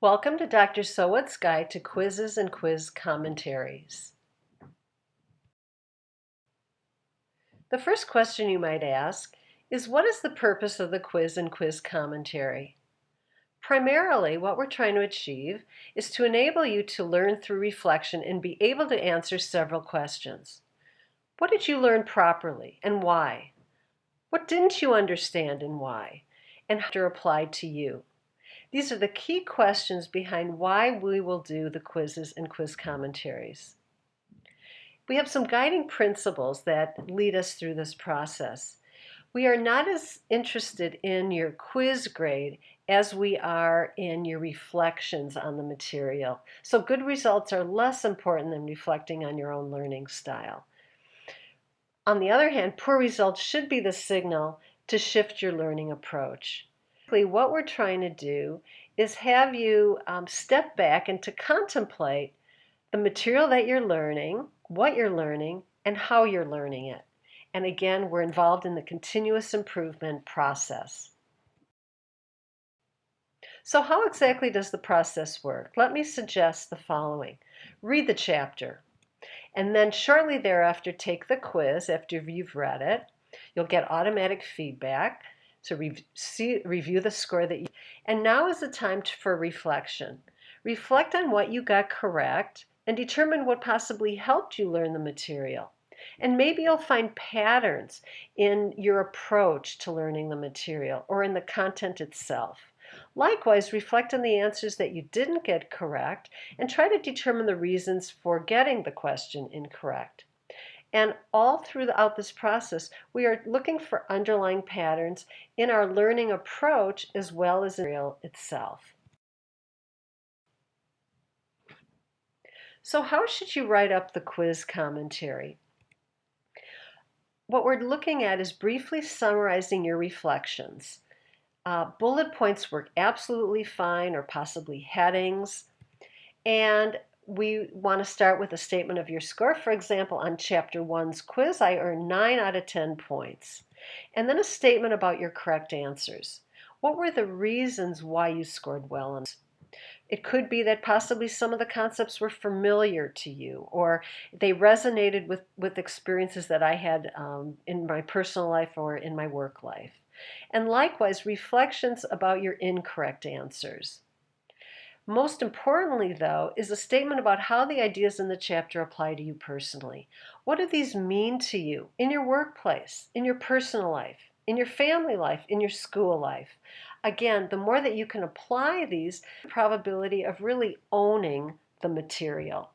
Welcome to Dr.So's Guide to Quizzes and Quiz Commentaries. The first question you might ask is, what is the purpose of the quiz and quiz commentary? Primarily, what we're trying to achieve is to enable you to learn through reflection and be able to answer several questions. What did you learn properly and why? What didn't you understand and why? And how to apply to you? These are the key questions behind why we will do the quizzes and quiz commentaries. We have some guiding principles that lead us through this process. We are not as interested in your quiz grade as we are in your reflections on the material. So good results are less important than reflecting on your own learning style. On the other hand, poor results should be the signal to shift your learning approach. What we're trying to do is have you step back and to contemplate the material that you're learning, what you're learning, and how you're learning it. And again, we're involved in the continuous improvement process. So how exactly does the process work? Let me suggest the following. Read the chapter, and then shortly thereafter take the quiz after you've read it. You'll get automatic feedback. So review the score and now is the time for reflection. Reflect on what you got correct and determine what possibly helped you learn the material. And maybe you'll find patterns in your approach to learning the material or in the content itself. Likewise, reflect on the answers that you didn't get correct and try to determine the reasons for getting the question incorrect. And all throughout this process, we are looking for underlying patterns in our learning approach as well as in the material itself. So how should you write up the quiz commentary? What we're looking at is briefly summarizing your reflections. Bullet points work absolutely fine, or possibly headings. And we want to start with a statement of your score. For example, on Chapter 1's quiz, I earned 9 out of 10 points. And then a statement about your correct answers. What were the reasons why you scored well on this? It could be that possibly some of the concepts were familiar to you, or they resonated with experiences that I had in my personal life or in my work life. And likewise, reflections about your incorrect answers. Most importantly, though, is a statement about how the ideas in the chapter apply to you personally. What do these mean to you in your workplace, in your personal life, in your family life, in your school life? Again, the more that you can apply these, the probability of really owning the material.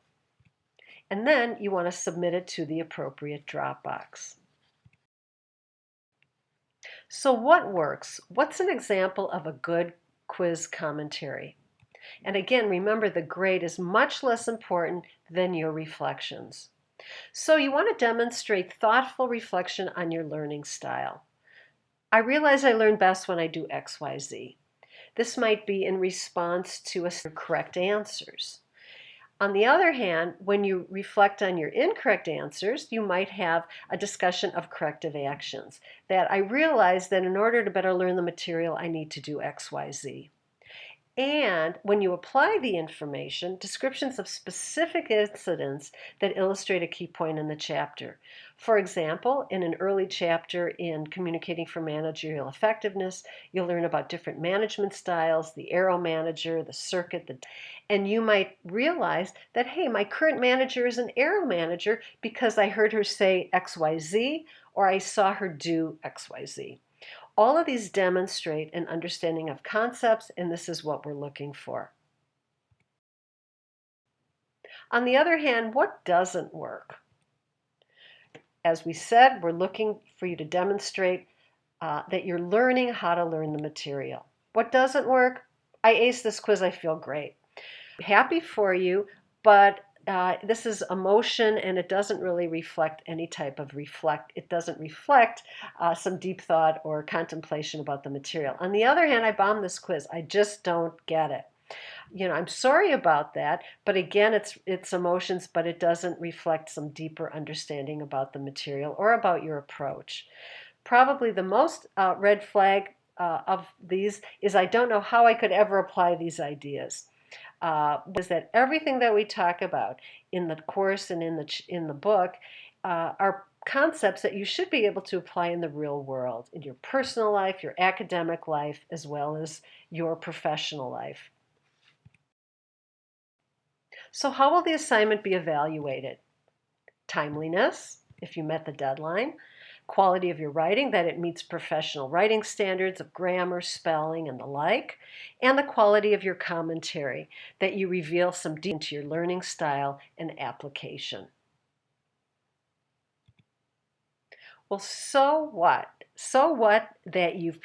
And then you want to submit it to the appropriate Dropbox. So what works? What's an example of a good quiz commentary? And again, remember, the grade is much less important than your reflections. So you want to demonstrate thoughtful reflection on your learning style. I realize I learn best when I do XYZ. This might be in response to correct answers. On the other hand, when you reflect on your incorrect answers, you might have a discussion of corrective actions. That I realize that in order to better learn the material, I need to do XYZ. And when you apply the information, descriptions of specific incidents that illustrate a key point in the chapter. For example, in an early chapter in Communicating for Managerial Effectiveness, you'll learn about different management styles, the arrow manager, the circuit, and you might realize that, hey, my current manager is an arrow manager because I heard her say XYZ or I saw her do XYZ. All of these demonstrate an understanding of concepts, and this is what we're looking for. On the other hand, what doesn't work? As we said, we're looking for you to demonstrate that you're learning how to learn the material. What doesn't work? I aced this quiz, I feel great. Happy for you, but this is emotion, and it doesn't really reflect any type of it doesn't reflect some deep thought or contemplation about the material. On the other hand, I bombed this quiz. I just don't get it. I'm sorry about that, but again, it's emotions, but it doesn't reflect some deeper understanding about the material or about your approach. Probably the most red flag of these is I don't know how I could ever apply these ideas. was that everything that we talk about in the course and in the book are concepts that you should be able to apply in the real world, in your personal life, your academic life, as well as your professional life. So how will the assignment be evaluated? Timeliness, if you met the deadline, quality of your writing, that it meets professional writing standards of grammar, spelling, and the like, and the quality of your commentary, that you reveal some detail into your learning style and application. Well, so what? So what that you've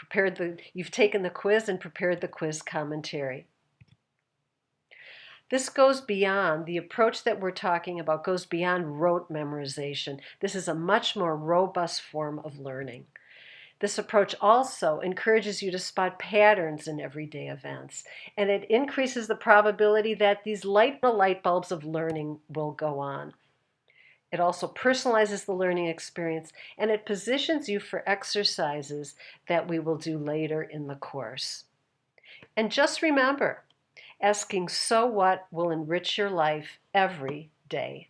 taken the quiz and prepared the quiz commentary. This goes beyond, the approach that we're talking about goes beyond rote memorization. This is a much more robust form of learning. This approach also encourages you to spot patterns in everyday events, and it increases the probability that these light bulbs of learning will go on. It also personalizes the learning experience, and it positions you for exercises that we will do later in the course. And just remember, asking so what will enrich your life every day.